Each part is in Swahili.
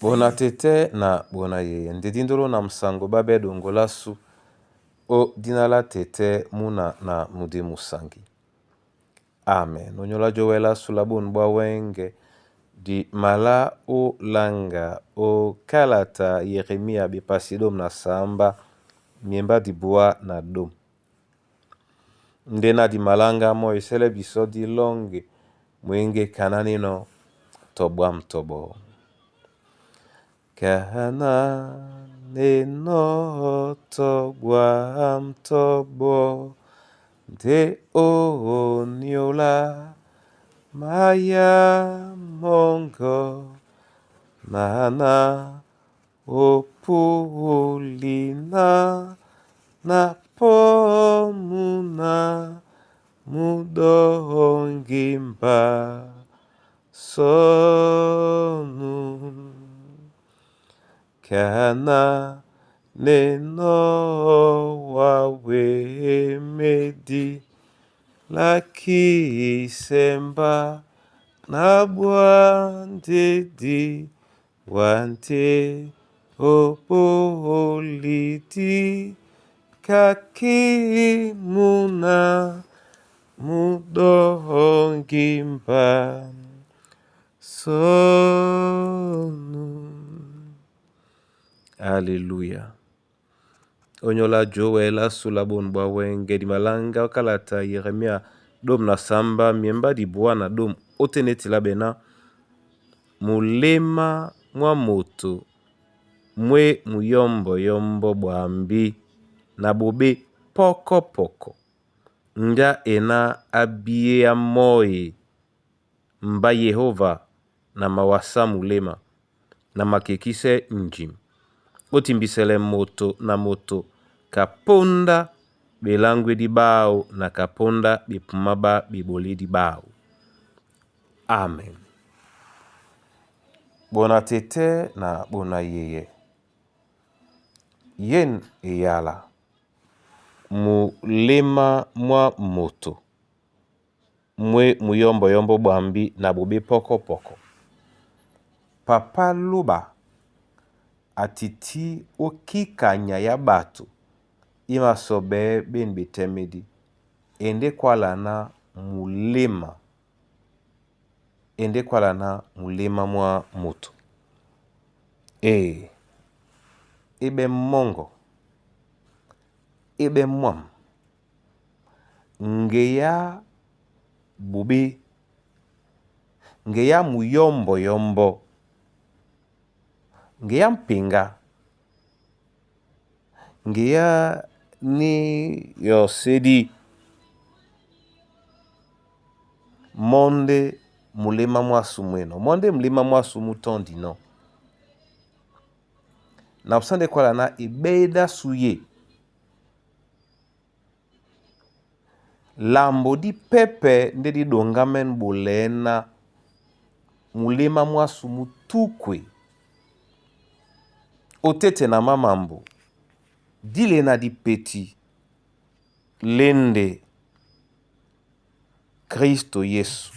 Bona tete na bona yeye. Ndidindolo na msango babe dongolasu o dinala tete muna na mudi musangi. Amen. Onyola jowela sulabun bwa wenge di mala o langa o kalata Yeremia bipasidom na samba miemba di bua na dom. Ndena di malanga mo isele biso di longe mwenge kananino tobwam tobo. Kana neno tobwam tobo de o nyola maya mongo nana opulina na pomuna mudongimba sonu kana neno wawe medi laki semba nabwandedi wante opoliti kaki muna mudongimba sonu. Hallelujah. Onyola jowela sulabon bwa wenge di malanga kalata Yeremia dom na samba miemba di bua na dom oteneti la bena mulema mwa moto mwe muyombo yombo bwambi na bobe poko poko nga ena abie ya moe mba Yehova na mawasa mulema na makekise njim otimbisele moto na moto kaponda belangwe di bao na kaponda bipumaba biboli di bao. Amen. Bona tete na bona yeye. Yen eyala mulema mwa moto mwe muyombo yombo bwambi na bobe poko poko. Papa luba atiti okikanya ya batu ima sobe ben betemedi ende kwala na mulema mwa moto. Ebe mongo ebe mwam ngeya bobe ngeya muyombo yombo ngeya mpinga ngeya ni yosedi monde mulema mwasu mweno monde mulema mwasu mutondi no na usande kwala na ibeda suye lambo di pepe nde di dongamen bolena mulema mwasu mutukwe otete na mamambo dile na di peti lende Kristo Yesu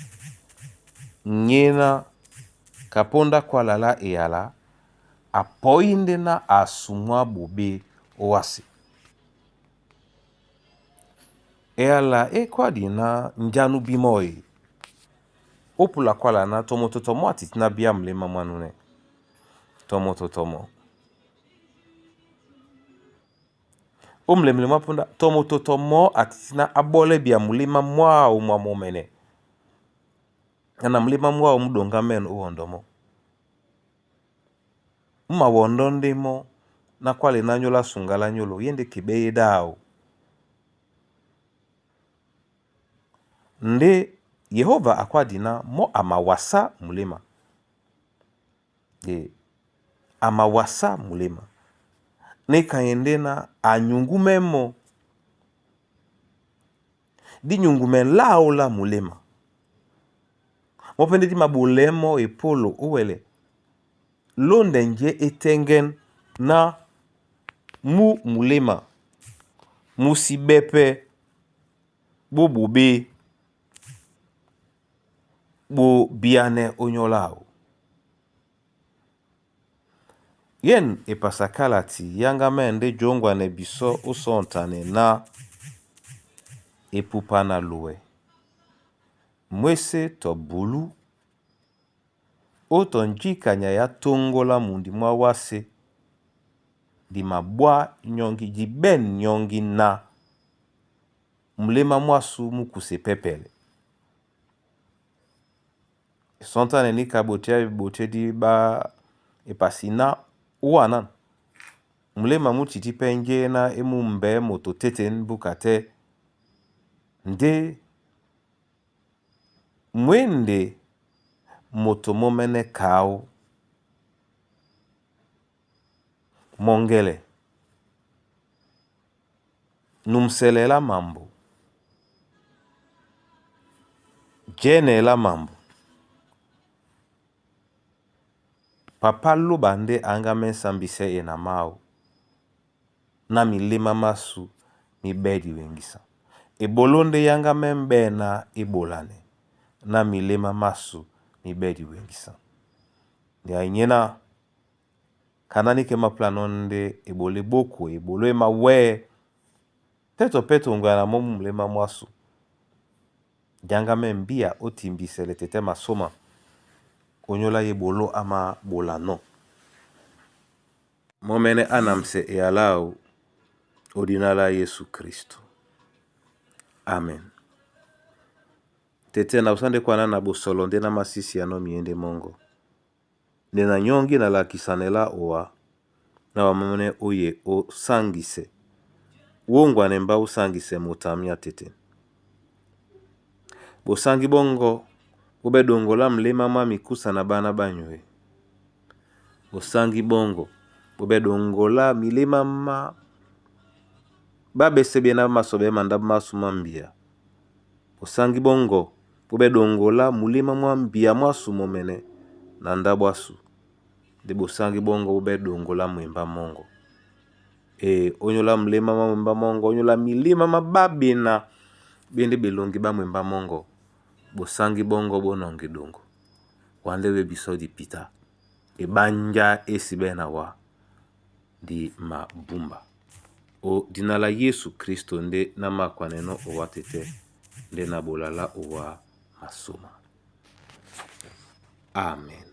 nyena kaponda kwa lala eyala apoinde na asumwa bobe oase eyala kwa dina njanu bimoi opula kwa lana tomototomo atitina bia mlema mwanune tomototomo omlemle mapunda tomototomo atitina abole bia mulema mwa umwa momene na mulema mwa umudonga men uondomo uma wondonde mo na kwale na nyola sungala nyolo yende kibeye dao nde Yehova akwadina mo amawasa mulema amawasa mulema ne kayende na anyungume mo di nyungume lao la mulema mopende di mabulemo epolo uwele londe nje etengen na mulema musibepe bobobe bo biane onyolao yen epasakalati yanga mende jongwa ne biso usontane na epupa na lue mwese to bulu oto njikanya ya tongola mundi mwa wase di mabwa nyongi di ben nyongi na mlema mwasu mukuse pepele sontane ni kabotia bote di ba epasina uanan mlema mutiti penje na emu mbe moto teten bukate nde mwende moto momene kao mongele numselela mambo jene la mambo papa luba nde anga mensambise ena mau na milima masu mi bedi wengisa ebolonde yanga membe na ebolane na milima masu mi bedi wengisa ya inyena kanani ke maplanonde ebole boku ebole mawe teto peto ngwana momu mlema mwasu janga membia otimbisele tete masoma onyola yebolo ama bolano momene anamse ealau odinala Yesu Kristo. Amen. Tete na usande kwa na bosolo nde na masisi ya no miende mongo. Nena nyongi na la kisanela owa na wamone oye o sangise. Uongwa nemba usangise mutamia tete. Bosangi bongo ube dongola mlema mami kusa na bana banywe. Bosangi bongo ube dongola milema ma babe sebe na masobe mandab masumambia. Bosangi bongo ube dongola mulima mwambia mwasu momene na ndabwasu. De bosangi bongo ube dongola mwemba mongo. Onyola mlema mwemba mongo, onyola milima mababi na bende belongi ba mwemba mongo. Bosangi bongo bonongi dongo. Wandewe biso di pita. Banja esibena wa di mabumba. O dinala Yesu Kristo nde na makwaneno owa tete. Nde na bolala owa masoma. Amen.